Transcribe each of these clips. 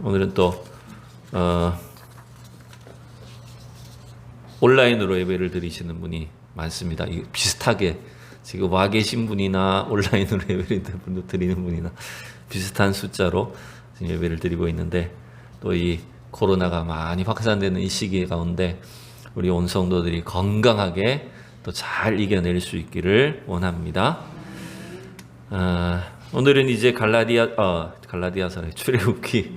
오늘은 또 온라인으로 예배를 드리시는 분이 많습니다. 비슷하게 지금 와 계신 분이나 온라인으로 예배를 드리는 분이나 비슷한 숫자로 지금 예배를 드리고 있는데, 또 이 코로나가 많이 확산되는 이 시기 가운데 우리 온 성도들이 건강하게 또 잘 이겨낼 수 있기를 원합니다. 오늘은 이제 갈라디아서의 출애굽기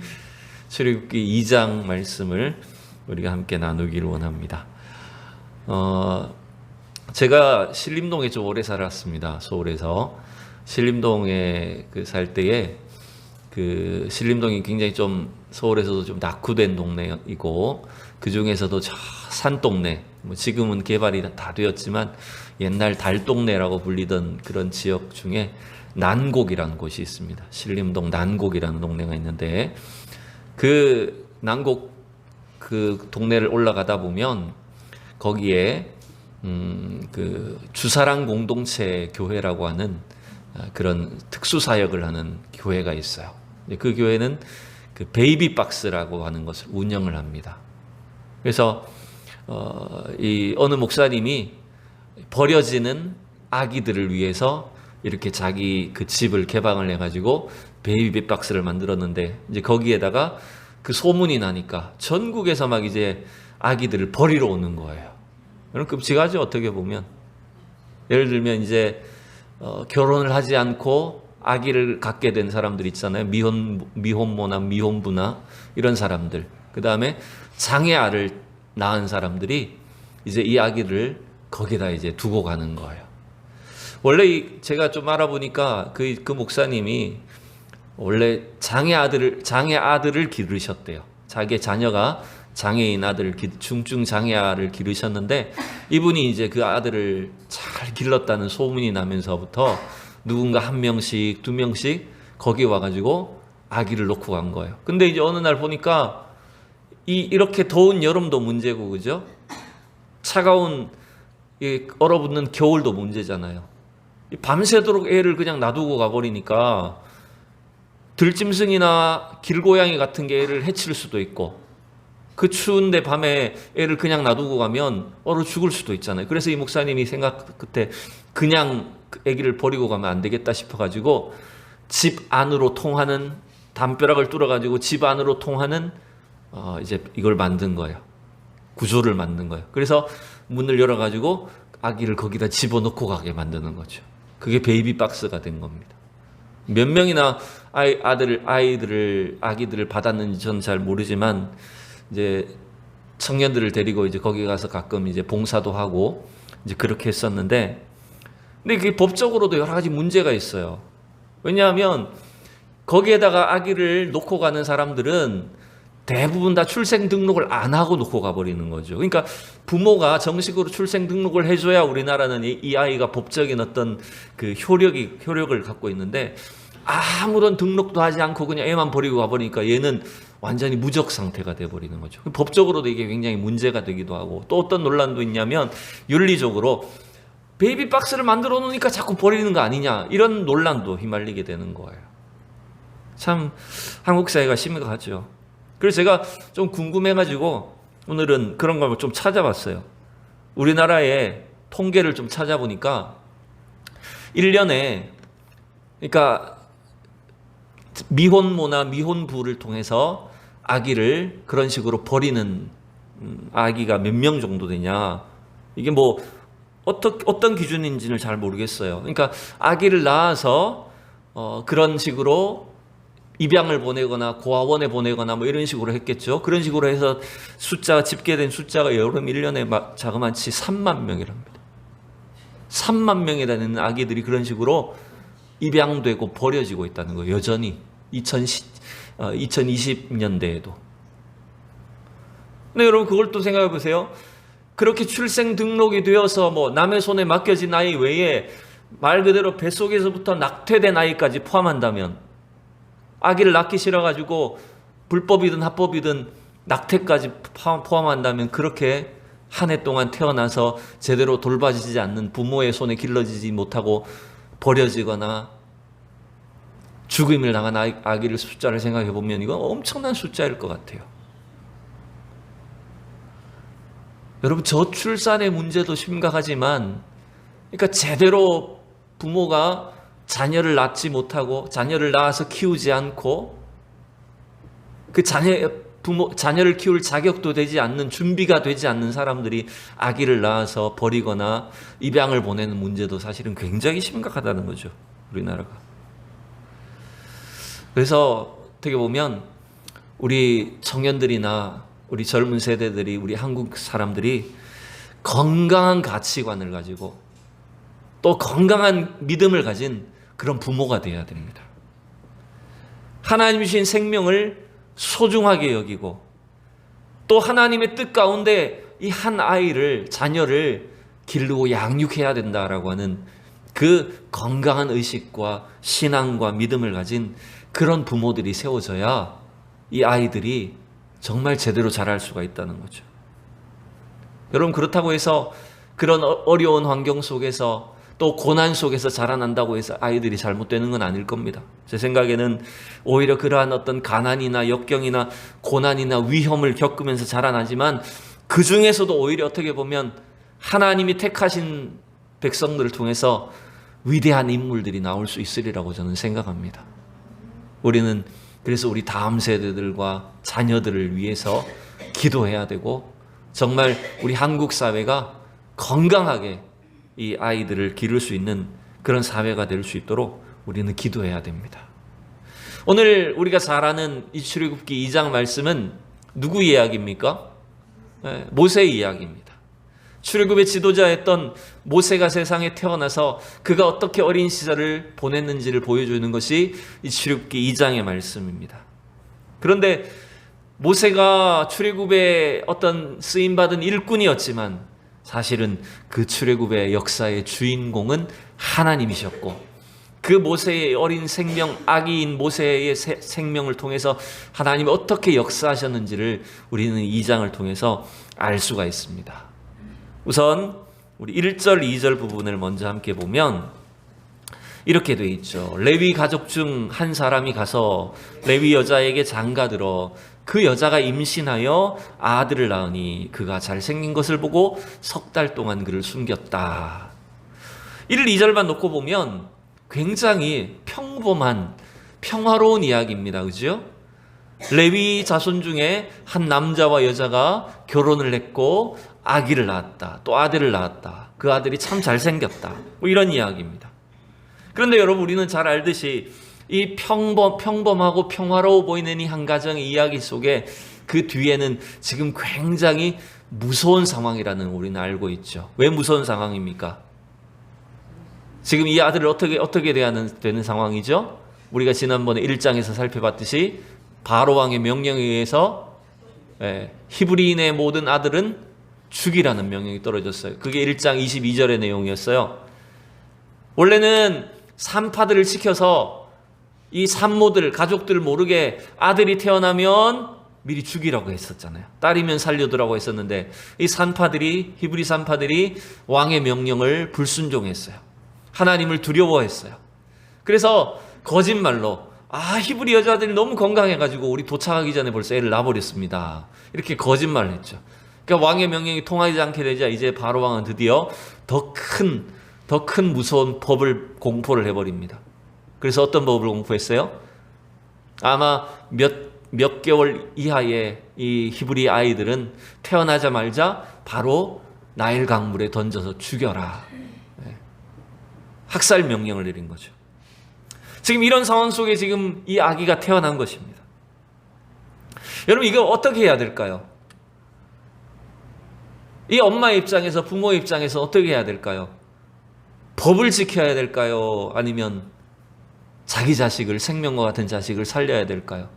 2장 말씀을 우리가 함께 나누기를 원합니다. 제가 신림동에 좀 오래 살았습니다. 서울에서 신림동에 살 때에 신림동이 굉장히 좀 서울에서도 좀 낙후된 동네이고, 그 중에서도 저 산동네, 지금은 개발이 다 되었지만 옛날 달동네라고 불리던 그런 지역 중에 난곡이라는 곳이 있습니다. 신림동 난곡이라는 동네가 있는데, 그 난곡 그 동네를 올라가다 보면 거기에 주사랑 공동체 교회라고 하는 그런 특수사역을 하는 교회가 있어요. 그 교회는 베이비박스라고 하는 것을 운영을 합니다. 그래서 어느 목사님이 버려지는 아기들을 위해서 이렇게 자기 집을 개방을 해가지고 베이비박스를 만들었는데, 이제 거기에다가 소문이 나니까 전국에서 막 이제 아기들을 버리러 오는 거예요. 그럼 끔찍하죠, 어떻게 보면. 예를 들면 이제 결혼을 하지 않고 아기를 갖게 된 사람들 있잖아요. 미혼모나 미혼부나 이런 사람들. 그 다음에 장애아를 낳은 사람들이 이제 이 아기를 거기다 이제 두고 가는 거예요. 원래 제가 좀 알아보니까 그 목사님이 원래 장애 아들을 기르셨대요. 자기 자녀가 장애인 아들, 중증 장애아를 기르셨는데, 이분이 이제 그 아들을 잘 길렀다는 소문이 나면서부터 누군가 한 명씩, 두 명씩 거기 와가지고 아기를 놓고 간 거예요. 근데 이제 어느 날 보니까 이렇게 더운 여름도 문제고, 그죠? 차가운 얼어붙는 겨울도 문제잖아요. 밤새도록 애를 그냥 놔두고 가버리니까 들짐승이나 길고양이 같은 게 애를 해칠 수도 있고, 그 추운데 밤에 애를 그냥 놔두고 가면 얼어 죽을 수도 있잖아요. 그래서 이 목사님이 생각 끝에 그냥 애기를 버리고 가면 안 되겠다 싶어가지고 집 안으로 통하는, 담벼락을 뚫어가지고 집 안으로 통하는 이제 이걸 만든 거예요. 구조를 만든 거예요. 그래서 문을 열어가지고 아기를 거기다 집어넣고 가게 만드는 거죠. 그게 베이비박스가 된 겁니다. 몇 명이나 아기들을 받았는지 저는 잘 모르지만, 이제 청년들을 데리고 이제 거기 가서 가끔 이제 봉사도 하고 이제 그렇게 했었는데, 근데 그게 법적으로도 여러 가지 문제가 있어요. 왜냐하면 거기에다가 아기를 놓고 가는 사람들은 대부분 다 출생 등록을 안 하고 놓고 가버리는 거죠. 그러니까 부모가 정식으로 출생 등록을 해줘야 우리나라는 이 아이가 법적인 어떤 효력을 갖고 있는데, 아무런 등록도 하지 않고 그냥 애만 버리고 가버리니까 얘는 완전히 무적 상태가 돼버리는 거죠. 법적으로도 이게 굉장히 문제가 되기도 하고, 또 어떤 논란도 있냐면 윤리적으로 베이비박스를 만들어 놓으니까 자꾸 버리는 거 아니냐, 이런 논란도 휘말리게 되는 거예요. 참 한국 사회가 심각하죠. 그래서 제가 좀 궁금해가지고 오늘은 그런 걸 좀 찾아봤어요. 우리나라의 통계를 좀 찾아보니까 1년에, 그러니까 미혼모나 미혼부를 통해서 아기를 그런 식으로 버리는 아기가 몇 명 정도 되냐, 이게 뭐 어떤 기준인지는 잘 모르겠어요. 그러니까 아기를 낳아서 그런 식으로 입양을 보내거나 고아원에 보내거나 뭐 이런 식으로 했겠죠. 그런 식으로 해서 집계된 숫자가 여름 1년에 자그마치 3만 명이랍니다. 3만 명에 달하는 아기들이 그런 식으로 입양되고 버려지고 있다는 거예요. 여전히 2020년대에도. 근데 여러분, 그걸 또 생각해 보세요. 그렇게 출생 등록이 되어서 뭐 남의 손에 맡겨진 아이 외에 말 그대로 뱃속에서부터 낙태된 아이까지 포함한다면, 아기를 낳기 싫어가지고 불법이든 합법이든 낙태까지 포함한다면, 그렇게 한 해 동안 태어나서 제대로 돌봐지지 않는 부모의 손에 길러지지 못하고 버려지거나 죽임을 당한 아기를 숫자를 생각해 보면 이건 엄청난 숫자일 것 같아요. 여러분, 저출산의 문제도 심각하지만, 그러니까 제대로 부모가 자녀를 낳지 못하고 자녀를 낳아서 키우지 않고 그 자녀를 키울 자격도 되지 않는, 준비가 되지 않는 사람들이 아기를 낳아서 버리거나 입양을 보내는 문제도 사실은 굉장히 심각하다는 거죠, 우리나라가. 그래서 어떻게 보면 우리 청년들이나 우리 젊은 세대들이, 우리 한국 사람들이 건강한 가치관을 가지고 또 건강한 믿음을 가진 그런 부모가 되어야 됩니다. 하나님 주신 생명을 소중하게 여기고 또 하나님의 뜻 가운데 이 한 아이를, 자녀를 기르고 양육해야 된다라고 하는 그 건강한 의식과 신앙과 믿음을 가진 그런 부모들이 세워져야 이 아이들이 정말 제대로 자랄 수가 있다는 거죠. 여러분, 그렇다고 해서 그런 어려운 환경 속에서 또 고난 속에서 자라난다고 해서 아이들이 잘못되는 건 아닐 겁니다. 제 생각에는 오히려 그러한 어떤 가난이나 역경이나 고난이나 위험을 겪으면서 자라나지만 그 중에서도 오히려 어떻게 보면 하나님이 택하신 백성들을 통해서 위대한 인물들이 나올 수 있으리라고 저는 생각합니다. 우리는 그래서 우리 다음 세대들과 자녀들을 위해서 기도해야 되고, 정말 우리 한국 사회가 건강하게 이 아이들을 기를 수 있는 그런 사회가 될 수 있도록 우리는 기도해야 됩니다. 오늘 우리가 잘 아는 이 출애굽기 2장 말씀은 누구 이야기입니까? 모세의 이야기입니다. 출애굽의 지도자였던 모세가 세상에 태어나서 그가 어떻게 어린 시절을 보냈는지를 보여주는 것이 이 출애굽기 2장의 말씀입니다. 그런데 모세가 출애굽의 어떤 쓰임받은 일꾼이었지만 사실은 그 출애굽의 역사의 주인공은 하나님이셨고, 그 모세의 어린 생명, 아기인 모세의 생명을 통해서 하나님이 어떻게 역사하셨는지를 우리는 2장을 통해서 알 수가 있습니다. 우선 우리 1절, 2절 부분을 먼저 함께 보면 이렇게 돼 있죠. 레위 가족 중 한 사람이 가서 레위 여자에게 장가들어 그 여자가 임신하여 아들을 낳으니 그가 잘생긴 것을 보고 3달 동안 그를 숨겼다. 1, 2절만 놓고 보면 굉장히 평범한 평화로운 이야기입니다. 그죠? 레위 자손 중에 한 남자와 여자가 결혼을 했고 아기를 낳았다. 또 아들을 낳았다. 그 아들이 참 잘생겼다. 뭐 이런 이야기입니다. 그런데 여러분, 우리는 잘 알듯이 이 평범하고 평화로워 보이는 이 한 가정의 이야기 속에 그 뒤에는 지금 굉장히 무서운 상황이라는 우리는 알고 있죠. 왜 무서운 상황입니까? 지금 이 아들을 어떻게 되는 상황이죠? 우리가 지난번에 1장에서 살펴봤듯이 바로 왕의 명령에 의해서 히브리인의 모든 아들은 죽이라는 명령이 떨어졌어요. 그게 1장 22절의 내용이었어요. 원래는 산파들을 시켜서 이 산모들, 가족들 모르게 아들이 태어나면 미리 죽이라고 했었잖아요. 딸이면 살려두라고 했었는데 이 산파들이, 히브리 산파들이 왕의 명령을 불순종했어요. 하나님을 두려워했어요. 그래서 거짓말로 히브리 여자들이 너무 건강해가지고 우리 도착하기 전에 벌써 애를 낳아버렸습니다. 이렇게 거짓말을 했죠. 그러니까 왕의 명령이 통하지 않게 되자 이제 바로 왕은 드디어 더 큰 무서운 법을 공포를 해버립니다. 그래서 어떤 법을 공포했어요? 아마 몇 개월 이하의 이 히브리 아이들은 태어나자마자 바로 나일 강물에 던져서 죽여라. 학살 명령을 내린 거죠. 지금 이런 상황 속에 지금 이 아기가 태어난 것입니다. 여러분, 이거 어떻게 해야 될까요? 이 엄마의 입장에서, 부모의 입장에서 어떻게 해야 될까요? 법을 지켜야 될까요? 아니면 자기 자식을, 생명과 같은 자식을 살려야 될까요?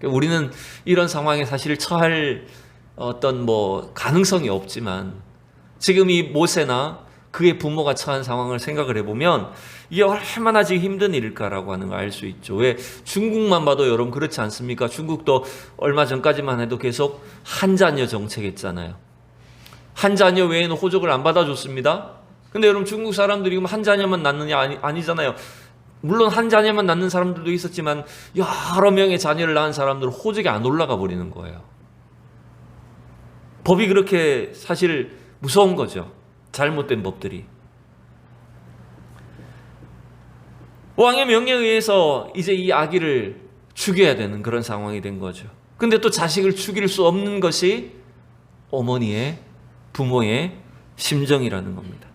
우리는 이런 상황에 사실 처할 어떤 가능성이 없지만 지금 이 모세나 그의 부모가 처한 상황을 생각을 해보면 이게 얼마나 지금 힘든 일일까라고 하는 걸 알 수 있죠. 왜 중국만 봐도 여러분 그렇지 않습니까? 중국도 얼마 전까지만 해도 계속 한 자녀 정책했잖아요. 한 자녀 외에는 호적을 안 받아줬습니다. 근데 여러분 중국 사람들이 한 자녀만 낳느냐? 아니잖아요. 물론 한 자녀만 낳는 사람들도 있었지만 여러 명의 자녀를 낳은 사람들은 호적이 안 올라가 버리는 거예요. 법이 그렇게 사실 무서운 거죠. 잘못된 법들이. 왕의 명령에 의해서 이제 이 아기를 죽여야 되는 그런 상황이 된 거죠. 근데 또 자식을 죽일 수 없는 것이 어머니의, 부모의 심정이라는 겁니다.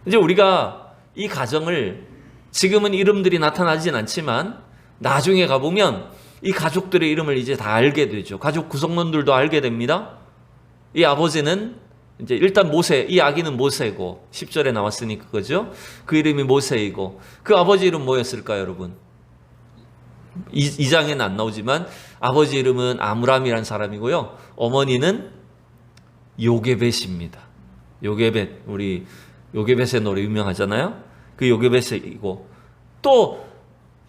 이제 우리가 이 가정을 지금은 이름들이 나타나진 않지만 나중에 가보면 이 가족들의 이름을 이제 다 알게 되죠. 가족 구성원들도 알게 됩니다. 이 아버지는 이제 일단 모세, 이 아기는 모세고 10절에 나왔으니까 그죠? 그 이름이 모세이고 그 아버지 이름 뭐였을까요, 여러분? 2장에는 안 나오지만 아버지 이름은 아므람이라는 사람이고요. 어머니는 요게벳입니다. 요게벳, 우리 요게벳의 노래 유명하잖아요. 그 요게벳이고 또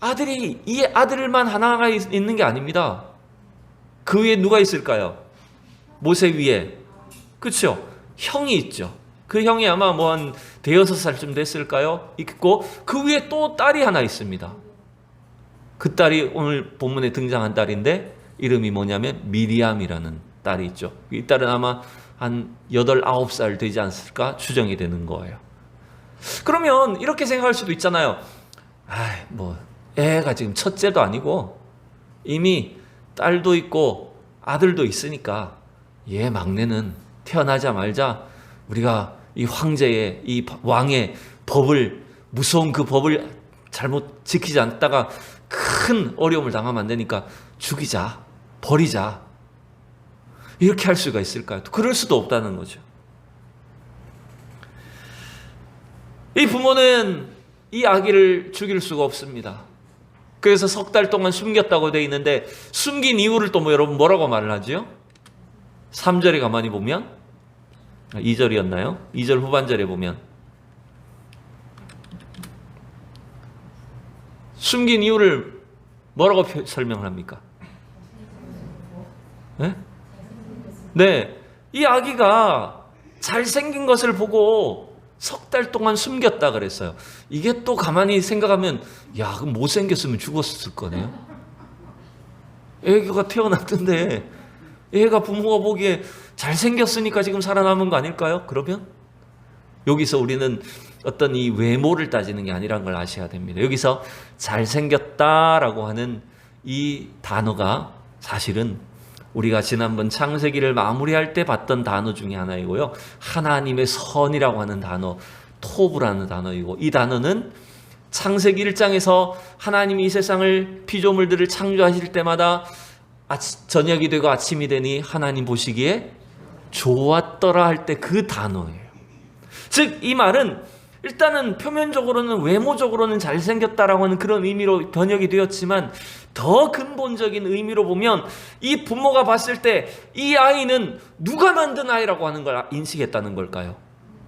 아들이 이 아들만 하나가 있는 게 아닙니다. 그 위에 누가 있을까요? 모세 위에 그렇죠? 형이 있죠. 그 형이 아마 뭐 한 대여섯 살쯤 됐을까요? 있고 그 위에 또 딸이 하나 있습니다. 그 딸이 오늘 본문에 등장한 딸인데 이름이 뭐냐면 미리암이라는 딸이 있죠. 이 딸은 아마 한 8, 9살 되지 않을까 추정이 되는 거예요. 그러면 이렇게 생각할 수도 있잖아요. 뭐 애가 지금 첫째도 아니고 이미 딸도 있고 아들도 있으니까 얘 막내는 태어나자마자 우리가 이 황제의 이 왕의 법을 무서운 그 법을 잘못 지키지 않다가 큰 어려움을 당하면 안 되니까 죽이자, 버리자 이렇게 할 수가 있을까요? 그럴 수도 없다는 거죠. 이 부모는 이 아기를 죽일 수가 없습니다. 그래서 석 달 동안 숨겼다고 되어 있는데 숨긴 이유를 또 여러분 뭐라고 말을 하죠? 3절에 가만히 보면 2절이었나요? 2절 후반절에 보면 숨긴 이유를 뭐라고 설명을 합니까? 네? 네, 이 아기가 잘생긴 것을 보고 석 달 동안 숨겼다 그랬어요. 이게 또 가만히 생각하면 야, 그럼 못생겼으면 죽었을 거네요. 애가 태어났던데 애가 부모가 보기에 잘생겼으니까 지금 살아남은 거 아닐까요? 그러면 여기서 우리는 어떤 이 외모를 따지는 게 아니라는 걸 아셔야 됩니다. 여기서 잘생겼다라고 하는 이 단어가 사실은 우리가 지난번 창세기를 마무리할 때 봤던 단어 중에 하나이고요. 하나님의 선이라고 하는 단어, 토브라는 단어이고 이 단어는 창세기 1장에서 하나님이 이 세상을 피조물들을 창조하실 때마다 저녁이 되고 아침이 되니 하나님 보시기에 좋았더라 할 때 그 단어예요. 즉 이 말은 일단은 표면적으로는 외모적으로는 잘생겼다라고 하는 그런 의미로 번역이 되었지만 더 근본적인 의미로 보면 이 부모가 봤을 때 이 아이는 누가 만든 아이라고 하는 걸 인식했다는 걸까요?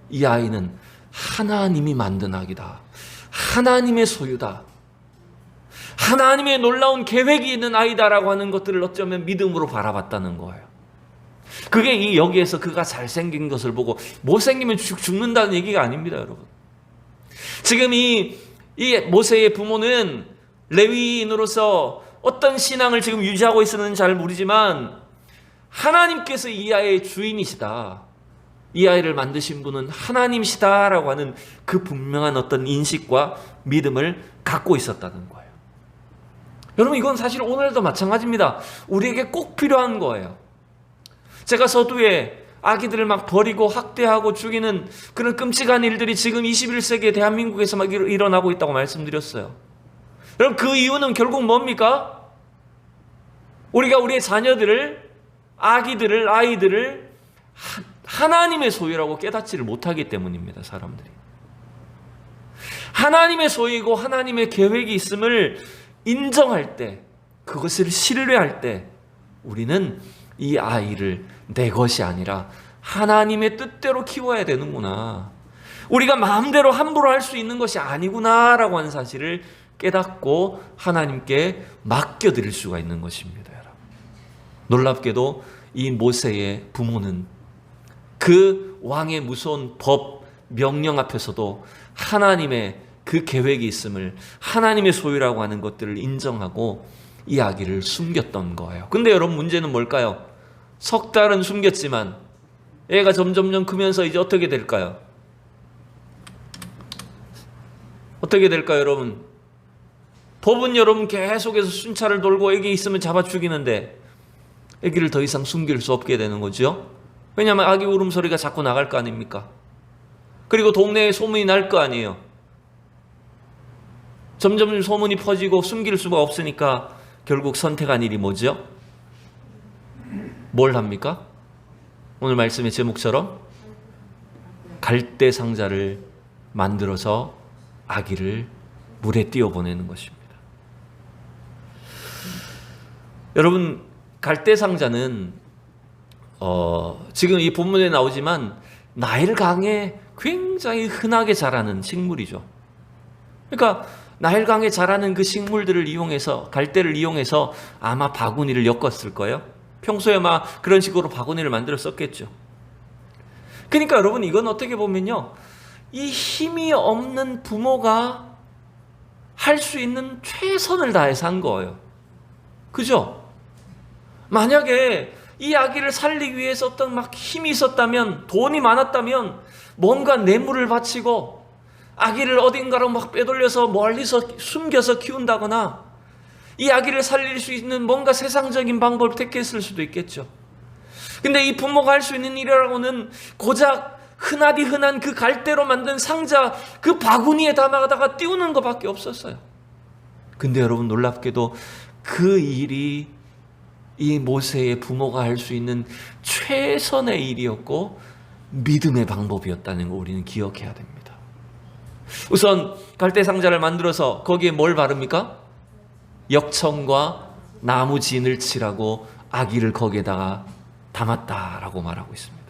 이 아이는 하나님이 만든 아기다. 하나님의 소유다. 하나님의 놀라운 계획이 있는 아이다라고 하는 것들을 어쩌면 믿음으로 바라봤다는 거예요. 그게 여기에서 그가 잘생긴 것을 보고 못생기면 죽는다는 얘기가 아닙니다, 여러분. 지금 이 모세의 부모는 레위인으로서 어떤 신앙을 지금 유지하고 있었는지 잘 모르지만 하나님께서 이 아이의 주인이시다. 이 아이를 만드신 분은 하나님이시다라고 하는 그 분명한 어떤 인식과 믿음을 갖고 있었다는 거예요. 여러분 이건 사실 오늘도 마찬가지입니다. 우리에게 꼭 필요한 거예요. 제가 서두에 아기들을 막 버리고 학대하고 죽이는 그런 끔찍한 일들이 지금 21세기의 대한민국에서 막 일어나고 있다고 말씀드렸어요. 여러분 그 이유는 결국 뭡니까? 우리가 우리의 자녀들을, 아이들을 하나님의 소유라고 깨닫지를 못하기 때문입니다. 사람들이. 하나님의 소유이고 하나님의 계획이 있음을 인정할 때, 그것을 신뢰할 때 우리는 이 아이를 내 것이 아니라 하나님의 뜻대로 키워야 되는구나. 우리가 마음대로 함부로 할 수 있는 것이 아니구나라고 하는 사실을 깨닫고 하나님께 맡겨드릴 수가 있는 것입니다. 여러분. 놀랍게도 이 모세의 부모는 그 왕의 무서운 법, 명령 앞에서도 하나님의 그 계획이 있음을, 하나님의 소유라고 하는 것들을 인정하고 이 아기를 숨겼던 거예요. 근데 여러분, 문제는 뭘까요? 석 달은 숨겼지만 애가 점점점 크면서 이제 어떻게 될까요? 어떻게 될까요, 여러분? 법은 여러분 계속해서 순찰을 돌고 애기 있으면 잡아 죽이는데 애기를 더 이상 숨길 수 없게 되는 거죠. 왜냐하면 아기 울음소리가 자꾸 나갈 거 아닙니까? 그리고 동네에 소문이 날 거 아니에요. 점점 소문이 퍼지고 숨길 수가 없으니까 결국 선택한 일이 뭐죠? 뭘 합니까? 오늘 말씀의 제목처럼 갈대 상자를 만들어서 아기를 물에 띄워보내는 것입니다. 여러분, 갈대 상자는 지금 이 본문에 나오지만 나일강에 굉장히 흔하게 자라는 식물이죠. 그러니까 나일강에 자라는 그 식물들을 이용해서, 갈대를 이용해서 아마 바구니를 엮었을 거예요. 평소에 막 그런 식으로 바구니를 만들어 썼겠죠. 그러니까 여러분, 이건 어떻게 보면요, 이 힘이 없는 부모가 할 수 있는 최선을 다해서 한 거예요. 그죠? 만약에 이 아기를 살리기 위해서 어떤 막 힘이 있었다면, 돈이 많았다면 뭔가 뇌물을 바치고 아기를 어딘가로 막 빼돌려서 멀리서 숨겨서 키운다거나 이 아기를 살릴 수 있는 뭔가 세상적인 방법을 택했을 수도 있겠죠. 근데 이 부모가 할 수 있는 일이라고는 고작 흔하디 흔한 그 갈대로 만든 상자, 그 바구니에 담아다가 띄우는 것밖에 없었어요. 근데 여러분, 놀랍게도 그 일이 이 모세의 부모가 할 수 있는 최선의 일이었고 믿음의 방법이었다는 거 우리는 기억해야 됩니다. 우선 갈대 상자를 만들어서 거기에 뭘 바릅니까? 역청과 나무 진을 칠하고 아기를 거기에다가 담았다라고 말하고 있습니다.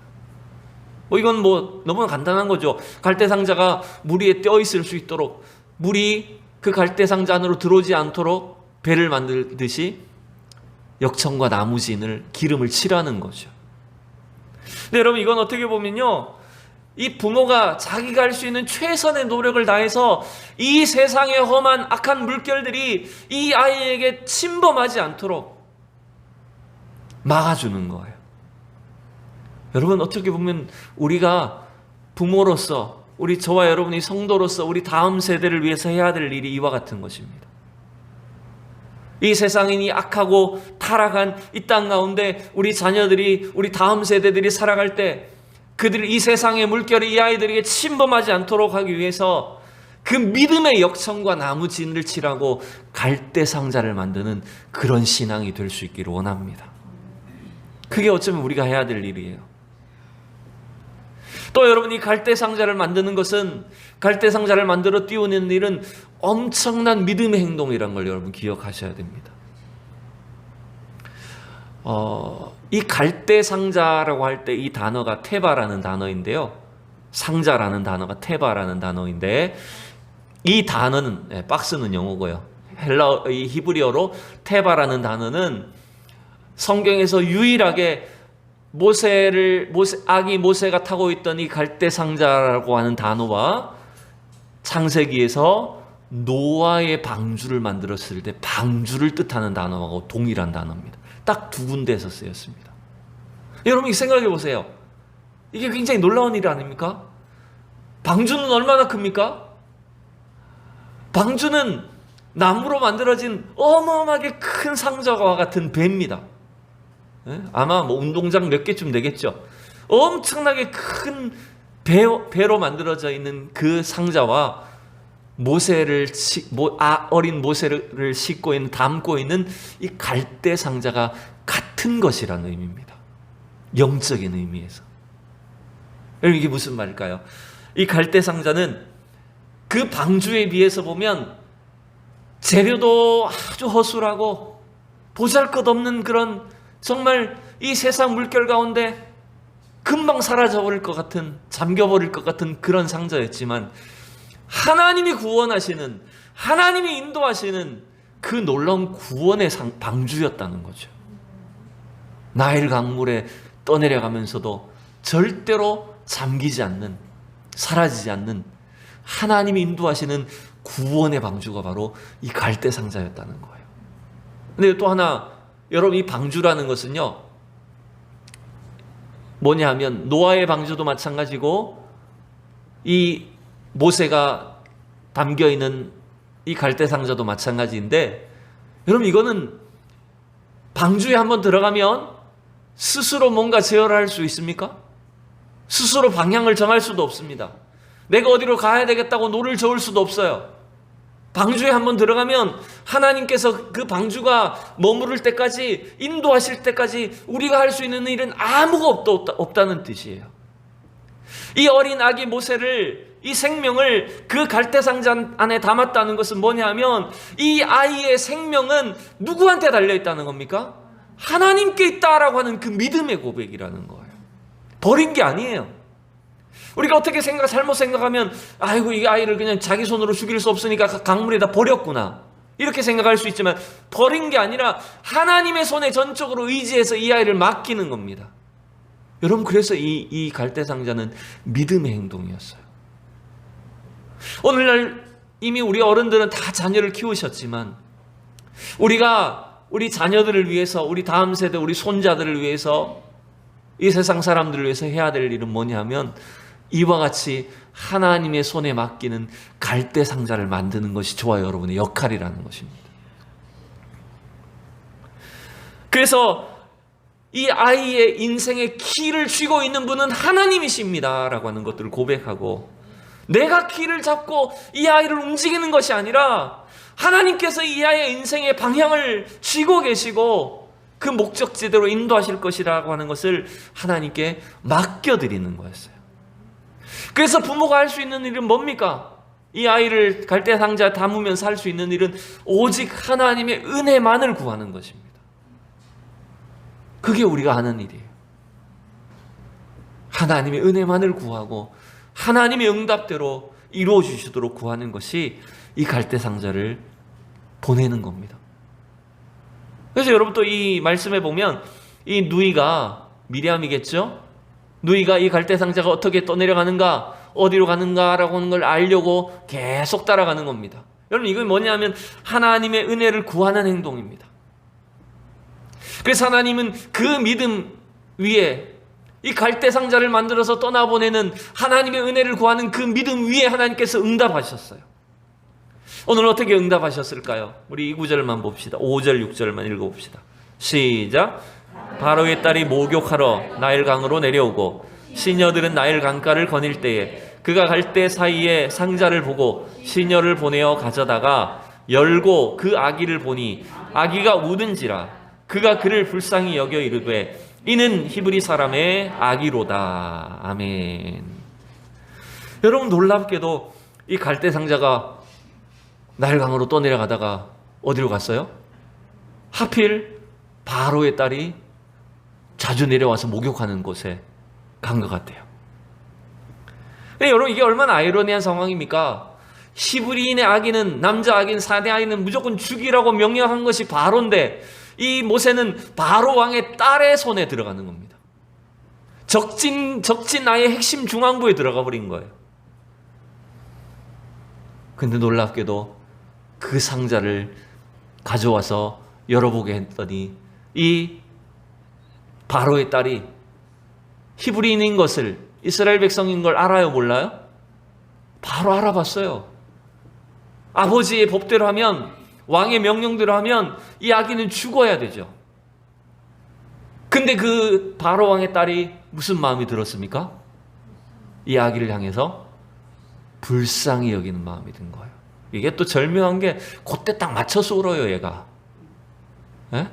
이건 너무 간단한 거죠. 갈대 상자가 물 위에 떠 있을 수 있도록, 물이 그 갈대 상자 안으로 들어오지 않도록 배를 만들듯이 역청과 나무진을, 기름을 칠하는 거죠. 근데 여러분, 이건 어떻게 보면요, 이 부모가 자기가 할 수 있는 최선의 노력을 다해서 이 세상의 험한 악한 물결들이 이 아이에게 침범하지 않도록 막아주는 거예요. 여러분, 어떻게 보면 우리가 부모로서, 저와 여러분이 성도로서 우리 다음 세대를 위해서 해야 될 일이 이와 같은 것입니다. 이 세상이 악하고 타락한 이 땅 가운데 우리 자녀들이, 우리 다음 세대들이 살아갈 때 이 세상의 물결이 이 아이들에게 침범하지 않도록 하기 위해서 그 믿음의 역청과 나무 진을 칠하고 갈대 상자를 만드는 그런 신앙이 될 수 있기를 원합니다. 그게 어쩌면 우리가 해야 될 일이에요. 또 여러분, 이 갈대 상자를 만드는 것은, 갈대 상자를 만들어 띄우는 일은 엄청난 믿음의 행동이라는 걸 여러분 기억하셔야 됩니다. 이 갈대 상자라고 할 때 이 단어가 테바라는 단어인데요. 상자라는 단어가 테바라는 단어인데, 이 단어는, 박스는 영어고요. 이 히브리어로 테바라는 단어는 성경에서 유일하게 아기 모세가 타고 있던 이 갈대 상자라고 하는 단어와 창세기에서 노아의 방주를 만들었을 때 방주를 뜻하는 단어하고 동일한 단어입니다. 딱 두 군데에서 쓰였습니다. 여러분, 생각해 보세요. 이게 굉장히 놀라운 일 아닙니까? 방주는 얼마나 큽니까? 방주는 나무로 만들어진 어마어마하게 큰 상자와 같은 배입니다. 아마 운동장 몇 개쯤 되겠죠. 엄청나게 큰 배로 만들어져 있는 그 상자와 어린 모세를 싣고 있는, 담고 있는 이 갈대 상자가 같은 것이라는 의미입니다. 영적인 의미에서. 여러분, 이게 무슨 말일까요? 이 갈대 상자는 그 방주에 비해서 보면 재료도 아주 허술하고 보잘것없는 그런, 정말 이 세상 물결 가운데 금방 사라져버릴 것 같은, 잠겨버릴 것 같은 그런 상자였지만, 하나님이 구원하시는, 하나님이 인도하시는 그 놀라운 구원의 방주였다는 거죠. 나일 강물에 떠내려가면서도 절대로 잠기지 않는, 사라지지 않는 하나님이 인도하시는 구원의 방주가 바로 이 갈대 상자였다는 거예요. 근데 또 하나, 여러분, 이 방주라는 것은요, 뭐냐 하면 노아의 방주도 마찬가지고 이 모세가 담겨있는 이 갈대 상자도 마찬가지인데, 여러분, 이거는 방주에 한번 들어가면 스스로 뭔가 제어를 할 수 있습니까? 스스로 방향을 정할 수도 없습니다. 내가 어디로 가야 되겠다고 노를 저을 수도 없어요. 방주에 한번 들어가면 하나님께서 그 방주가 머무를 때까지, 인도하실 때까지 우리가 할 수 있는 일은 아무것도 없다는 뜻이에요. 이 어린 아기 모세를, 이 생명을 그 갈대상자 안에 담았다는 것은 뭐냐 하면, 이 아이의 생명은 누구한테 달려있다는 겁니까? 하나님께 있다라고 하는 그 믿음의 고백이라는 거예요. 버린 게 아니에요. 우리가 어떻게 잘못 생각하면, 아이고, 이 아이를 그냥 자기 손으로 죽일 수 없으니까 강물에다 버렸구나, 이렇게 생각할 수 있지만, 버린 게 아니라 하나님의 손에 전적으로 의지해서 이 아이를 맡기는 겁니다. 여러분, 그래서 이 갈대상자는 믿음의 행동이었어요. 오늘날 이미 우리 어른들은 다 자녀를 키우셨지만, 우리가 우리 자녀들을 위해서, 우리 다음 세대, 우리 손자들을 위해서, 이 세상 사람들을 위해서 해야 될 일은 뭐냐 하면, 이와 같이 하나님의 손에 맡기는 갈대 상자를 만드는 것이 저와 여러분의 역할이라는 것입니다. 그래서 이 아이의 인생의 키를 쥐고 있는 분은 하나님이십니다 라고 하는 것들을 고백하고, 내가 키를 잡고 이 아이를 움직이는 것이 아니라 하나님께서 이 아이의 인생의 방향을 쥐고 계시고 그 목적지대로 인도하실 것이라고 하는 것을 하나님께 맡겨드리는 거였어요. 그래서 부모가 할 수 있는 일은 뭡니까? 이 아이를 갈대 상자에 담으면서 할 수 있는 일은 오직 하나님의 은혜만을 구하는 것입니다. 그게 우리가 하는 일이에요. 하나님의 은혜만을 구하고 하나님의 응답대로 이루어 주시도록 구하는 것이 이 갈대 상자를 보내는 겁니다. 그래서 여러분, 또 이 말씀에 보면 이 누이가, 미리암이겠죠? 누이가 이 갈대 상자가 어떻게 떠내려가는가, 어디로 가는가라고 하는 걸 알려고 계속 따라가는 겁니다. 여러분, 이건 뭐냐면 하나님의 은혜를 구하는 행동입니다. 그래서 하나님은 그 믿음 위에, 이 갈대 상자를 만들어서 떠나보내는 하나님의 은혜를 구하는 그 믿음 위에 하나님께서 응답하셨어요. 오늘 어떻게 응답하셨을까요? 우리 이 구절만 봅시다. 5절 6절만 읽어봅시다. 시작. 바로의 딸이 목욕하러 나일강으로 내려오고 시녀들은 나일 강가를 거닐 때에 그가 갈 때 사이에 상자를 보고 시녀를 보내어 가져다가 열고 그 아기를 보니 아기가 우는지라. 그가 그를 불쌍히 여겨 이르되 이는 히브리 사람의 아기로다. 아멘. 여러분, 놀랍게도 이 갈대 상자가 나일강으로 떠내려가다가 어디로 갔어요? 하필 바로의 딸이 자주 내려와서 목욕하는 곳에 간 것 같아요. 여러분, 이게 얼마나 아이러니한 상황입니까? 히브리인의 아기는, 남자 아기는, 사내 아이는 무조건 죽이라고 명령한 것이 바로인데, 이 모세는 바로 왕의 딸의 손에 들어가는 겁니다. 적진 나의 핵심 중앙부에 들어가 버린 거예요. 근데 놀랍게도 그 상자를 가져와서 열어보게 했더니 이 바로의 딸이 히브리인인 것을, 이스라엘 백성인 걸 알아요, 몰라요? 바로 알아봤어요. 아버지의 법대로 하면, 왕의 명령대로 하면 이 아기는 죽어야 되죠. 근데 그 바로 왕의 딸이 무슨 마음이 들었습니까? 이 아기를 향해서 불쌍히 여기는 마음이 든 거예요. 이게 또 절묘한 게 그때 딱 맞춰서 울어요, 얘가. 에?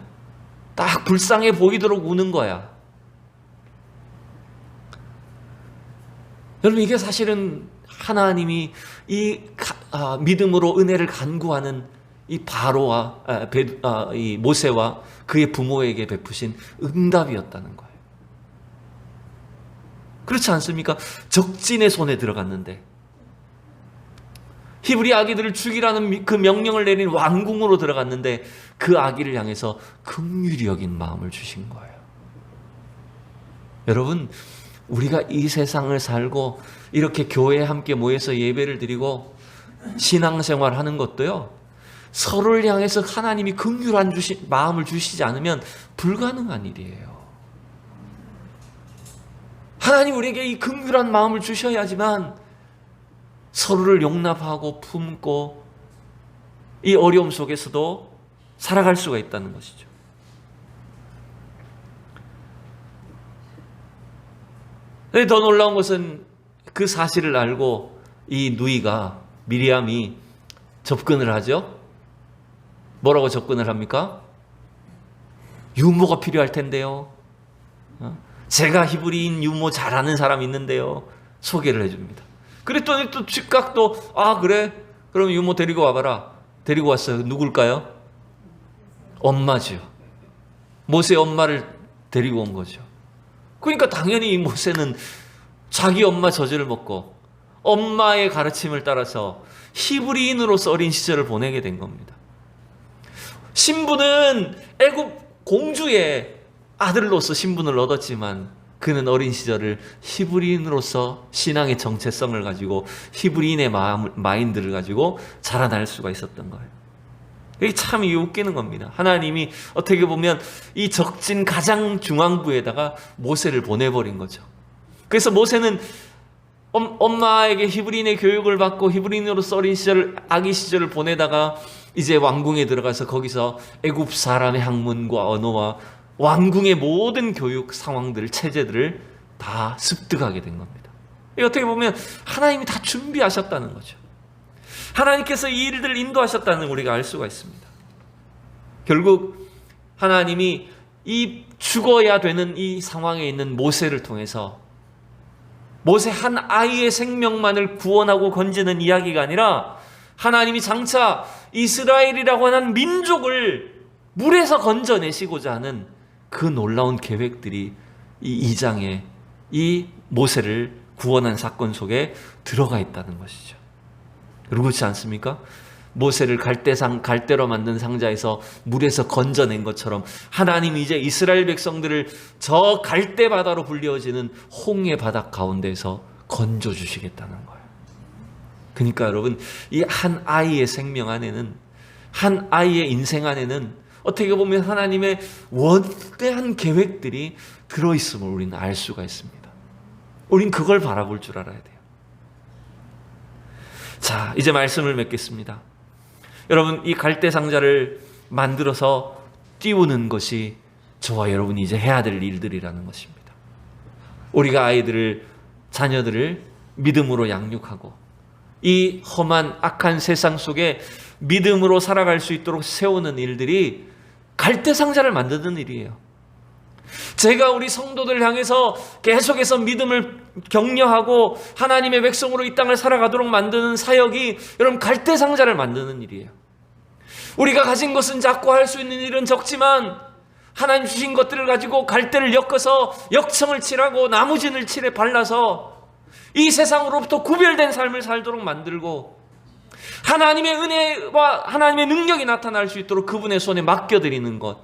딱 불쌍해 보이도록 우는 거야. 여러분, 이게 사실은 하나님이 이 믿음으로 은혜를 간구하는 이 바로와 이 모세와 그의 부모에게 베푸신 응답이었다는 거예요. 그렇지 않습니까? 적진의 손에 들어갔는데, 히브리 아기들을 죽이라는 그 명령을 내린 왕궁으로 들어갔는데 그 아기를 향해서 긍휼히 여긴 마음을 주신 거예요. 여러분, 우리가 이 세상을 살고 이렇게 교회에 함께 모여서 예배를 드리고 신앙생활 하는 것도요, 서로를 향해서 하나님이 긍휼한 마음을 주시지 않으면 불가능한 일이에요. 하나님 우리에게 이 긍휼한 마음을 주셔야지만 서로를 용납하고 품고 이 어려움 속에서도 살아갈 수가 있다는 것이죠. 더 놀라운 것은 그 사실을 알고 이 누이가, 미리암이 접근을 하죠. 뭐라고 접근을 합니까? 유모가 필요할 텐데요. 제가 히브리인 유모 잘 아는 사람 있는데요. 소개를 해줍니다. 그랬더니 또 즉각 또, 아 그래? 그럼 유모 데리고 와봐라. 데리고 왔어요. 누굴까요? 엄마죠. 모세의 엄마를 데리고 온 거죠. 그러니까 당연히 이 모세는 자기 엄마 젖을 먹고 엄마의 가르침을 따라서 히브리인으로서 어린 시절을 보내게 된 겁니다. 신부는 애굽 공주의 아들로서 신분을 얻었지만 그는 어린 시절을 히브리인으로서 신앙의 정체성을 가지고 히브리인의 마인드를 가지고 자라날 수가 있었던 거예요. 이게 참 웃기는 겁니다. 하나님이 어떻게 보면 이 적진 가장 중앙부에다가 모세를 보내버린 거죠. 그래서 모세는 엄마에게 히브리인의 교육을 받고 히브리인으로서 어린 시절, 아기 시절을 보내다가 이제 왕궁에 들어가서 거기서 애굽 사람의 학문과 언어와 왕궁의 모든 교육 상황들, 체제들을 다 습득하게 된 겁니다. 어떻게 보면 하나님이 다 준비하셨다는 거죠. 하나님께서 이 일들을 인도하셨다는 걸 우리가 알 수가 있습니다. 결국 하나님이 이 죽어야 되는 이 상황에 있는 모세를 통해서 모세 한 아이의 생명만을 구원하고 건지는 이야기가 아니라 하나님이 장차 이스라엘이라고 하는 민족을 물에서 건져내시고자 하는 그 놀라운 계획들이 이 2장에 이 모세를 구원한 사건 속에 들어가 있다는 것이죠. 그렇지 않습니까? 모세를 갈대로 만든 상자에서 물에서 건져낸 것처럼 하나님이 이제 이스라엘 백성들을 저 갈대 바다로 불리워지는 홍해 바다 가운데서 건져 주시겠다는 거예요. 그러니까 여러분, 이 한 아이의 생명 안에는, 한 아이의 인생 안에는 어떻게 보면 하나님의 원대한 계획들이 들어있음을 우리는 알 수가 있습니다. 우린 그걸 바라볼 줄 알아야 돼요. 자, 이제 말씀을 맺겠습니다. 여러분, 이 갈대 상자를 만들어서 띄우는 것이 저와 여러분이 이제 해야 될 일들이라는 것입니다. 우리가 아이들을, 자녀들을 믿음으로 양육하고 이 험한 악한 세상 속에 믿음으로 살아갈 수 있도록 세우는 일들이 갈대 상자를 만드는 일이에요. 제가 우리 성도들 향해서 계속해서 믿음을 격려하고 하나님의 백성으로 이 땅을 살아가도록 만드는 사역이 여러분 갈대 상자를 만드는 일이에요. 우리가 가진 것은 작고 할 수 있는 일은 적지만 하나님 주신 것들을 가지고 갈대를 엮어서 역청을 칠하고 나무진을 칠해 발라서 이 세상으로부터 구별된 삶을 살도록 만들고 하나님의 은혜와 하나님의 능력이 나타날 수 있도록 그분의 손에 맡겨드리는 것,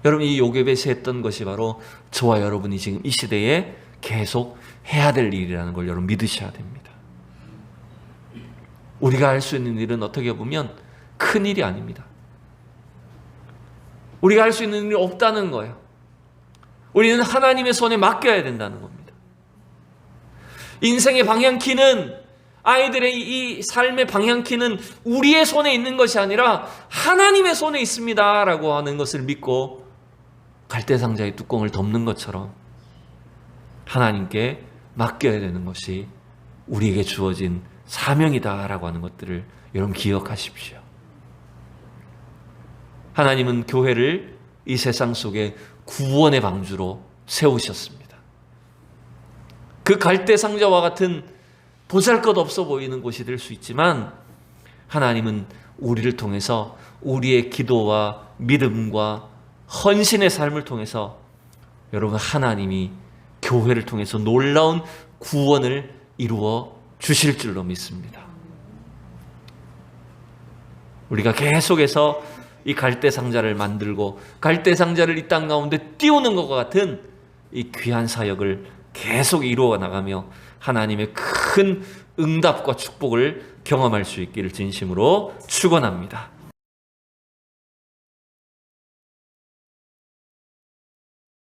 여러분 이 요괴벳이 했던 것이 바로 저와 여러분이 지금 이 시대에 계속 해야 될 일이라는 걸 여러분 믿으셔야 됩니다. 우리가 할 수 있는 일은 어떻게 보면 큰 일이 아닙니다. 우리가 할 수 있는 일이 없다는 거예요. 우리는 하나님의 손에 맡겨야 된다는 겁니다. 인생의 방향키는, 아이들의 이 삶의 방향키는 우리의 손에 있는 것이 아니라 하나님의 손에 있습니다 라고 하는 것을 믿고 갈대상자의 뚜껑을 덮는 것처럼 하나님께 맡겨야 되는 것이 우리에게 주어진 사명이다라고 하는 것들을 여러분 기억하십시오. 하나님은 교회를 이 세상 속에 구원의 방주로 세우셨습니다. 그 갈대상자와 같은 보잘것없어 보이는 곳이 될 수 있지만 하나님은 우리를 통해서 우리의 기도와 믿음과 헌신의 삶을 통해서 여러분 하나님이 교회를 통해서 놀라운 구원을 이루어 주실 줄로 믿습니다. 우리가 계속해서 이 갈대상자를 만들고 갈대상자를 이 땅 가운데 띄우는 것과 같은 이 귀한 사역을 계속 이루어 나가며 하나님의 큰 응답과 축복을 경험할 수 있기를 진심으로 축원합니다.